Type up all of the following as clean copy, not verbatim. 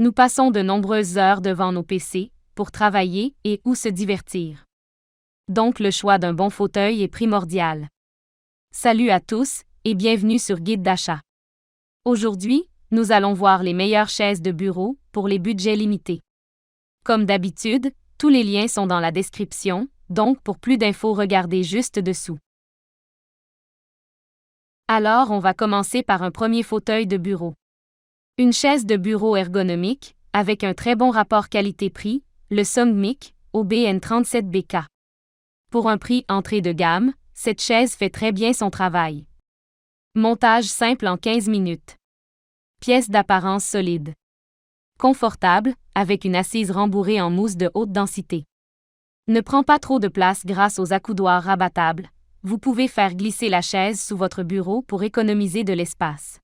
Nous passons de nombreuses heures devant nos PC, pour travailler et ou se divertir. Donc le choix d'un bon fauteuil est primordial. Salut à tous, et bienvenue sur Guide d'achat. Aujourd'hui, nous allons voir les meilleures chaises de bureau, pour les budgets limités. Comme d'habitude, tous les liens sont dans la description, donc pour plus d'infos regardez juste dessous. Alors on va commencer par un premier fauteuil de bureau. Une chaise de bureau ergonomique, avec un très bon rapport qualité-prix, le SOMGMIC, OBN37BK. Pour un prix entrée de gamme, cette chaise fait très bien son travail. Montage simple en 15 minutes. Pièce d'apparence solide. Confortable, avec une assise rembourrée en mousse de haute densité. Ne prend pas trop de place grâce aux accoudoirs rabattables. Vous pouvez faire glisser la chaise sous votre bureau pour économiser de l'espace.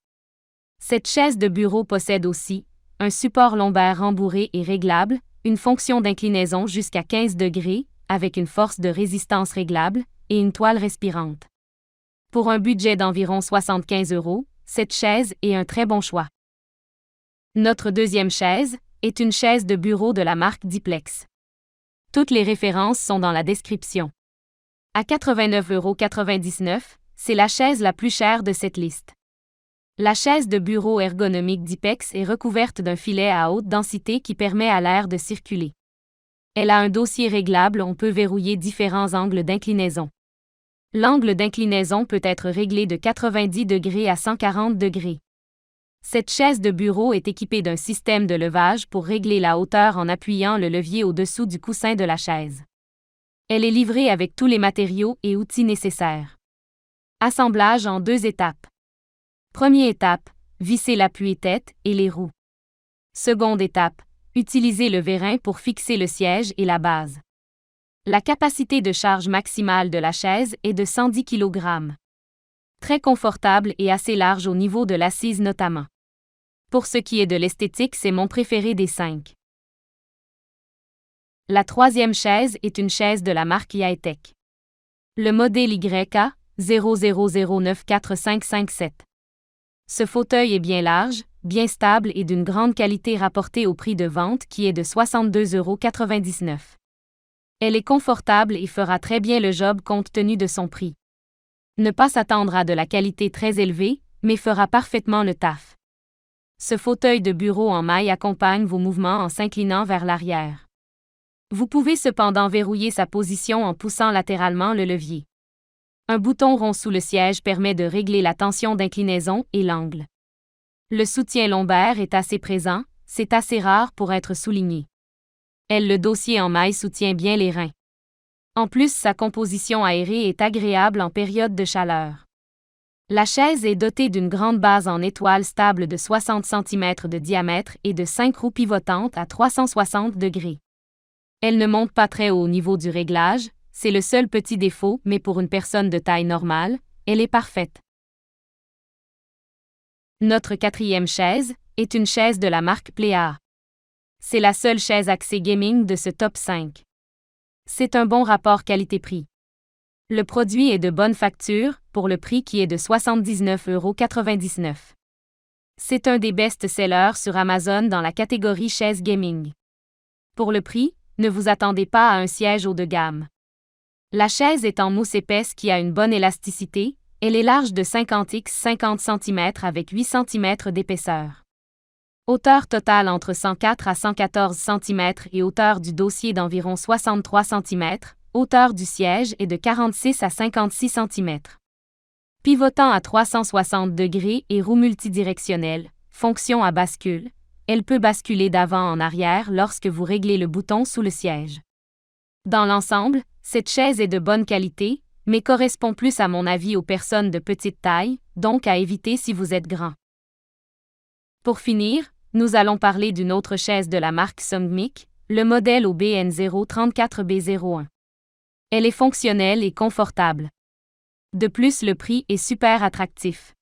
Cette chaise de bureau possède aussi un support lombaire rembourré et réglable, une fonction d'inclinaison jusqu'à 15 degrés, avec une force de résistance réglable, et une toile respirante. Pour un budget d'environ 75 €, cette chaise est un très bon choix. Notre deuxième chaise est une chaise de bureau de la marque Diplex. Toutes les références sont dans la description. À 89,99 €, c'est la chaise la plus chère de cette liste. La chaise de bureau ergonomique Diplex est recouverte d'un filet à haute densité qui permet à l'air de circuler. Elle a un dossier réglable, on peut verrouiller différents angles d'inclinaison. L'angle d'inclinaison peut être réglé de 90 degrés à 140 degrés. Cette chaise de bureau est équipée d'un système de levage pour régler la hauteur en appuyant le levier au-dessous du coussin de la chaise. Elle est livrée avec tous les matériaux et outils nécessaires. Assemblage en 2 étapes. Première étape, visser l'appui-tête et les roues. Seconde étape, utiliser le vérin pour fixer le siège et la base. La capacité de charge maximale de la chaise est de 110 kg. Très confortable et assez large au niveau de l'assise notamment. Pour ce qui est de l'esthétique, c'est mon préféré des 5. La troisième chaise est une chaise de la marque YTech. Le modèle YK 00094557. Ce fauteuil est bien large, bien stable et d'une grande qualité rapportée au prix de vente qui est de 62,99 €. Elle est confortable et fera très bien le job compte tenu de son prix. Ne pas s'attendre à de la qualité très élevée, mais fera parfaitement le taf. Ce fauteuil de bureau en maille accompagne vos mouvements en s'inclinant vers l'arrière. Vous pouvez cependant verrouiller sa position en poussant latéralement le levier. Un bouton rond sous le siège permet de régler la tension d'inclinaison et l'angle. Le soutien lombaire est assez présent, c'est assez rare pour être souligné. Le dossier en maille soutient bien les reins. En plus, sa composition aérée est agréable en période de chaleur. La chaise est dotée d'une grande base en étoile stable de 60 cm de diamètre et de 5 roues pivotantes à 360 degrés. Elle ne monte pas très haut au niveau du réglage, c'est le seul petit défaut, mais pour une personne de taille normale, elle est parfaite. Notre quatrième chaise est une chaise de la marque Plea. C'est la seule chaise axée gaming de ce top 5. C'est un bon rapport qualité-prix. Le produit est de bonne facture, pour le prix qui est de 79,99 €. C'est un des best-sellers sur Amazon dans la catégorie chaise gaming. Pour le prix, ne vous attendez pas à un siège haut de gamme. La chaise est en mousse épaisse qui a une bonne élasticité, elle est large de 50 x 50 cm avec 8 cm d'épaisseur. Hauteur totale entre 104 à 114 cm et hauteur du dossier d'environ 63 cm, hauteur du siège est de 46 à 56 cm. Pivotant à 360 degrés et roue multidirectionnelle, fonction à bascule, elle peut basculer d'avant en arrière lorsque vous réglez le bouton sous le siège. Dans l'ensemble, cette chaise est de bonne qualité, mais correspond plus à mon avis aux personnes de petite taille, donc à éviter si vous êtes grand. Pour finir, nous allons parler d'une autre chaise de la marque SOMGMIC, le modèle OBN034B01. Elle est fonctionnelle et confortable. De plus, le prix est super attractif.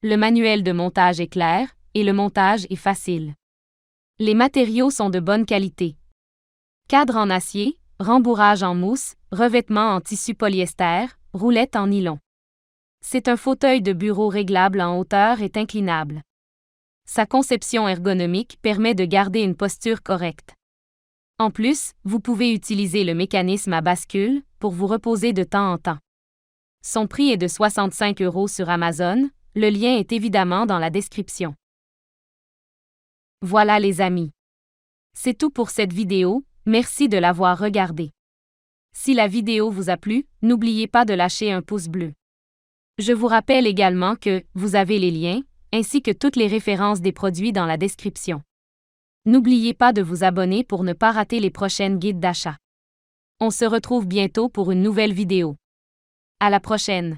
Le manuel de montage est clair, et le montage est facile. Les matériaux sont de bonne qualité. Cadre en acier, rembourrage en mousse, revêtement en tissu polyester, roulette en nylon. C'est un fauteuil de bureau réglable en hauteur et inclinable. Sa conception ergonomique permet de garder une posture correcte. En plus, vous pouvez utiliser le mécanisme à bascule pour vous reposer de temps en temps. Son prix est de 65 € sur Amazon, le lien est évidemment dans la description. Voilà les amis. C'est tout pour cette vidéo, merci de l'avoir regardée. Si la vidéo vous a plu, n'oubliez pas de lâcher un pouce bleu. Je vous rappelle également que vous avez les liens, ainsi que toutes les références des produits dans la description. N'oubliez pas de vous abonner pour ne pas rater les prochaines guides d'achat. On se retrouve bientôt pour une nouvelle vidéo. À la prochaine!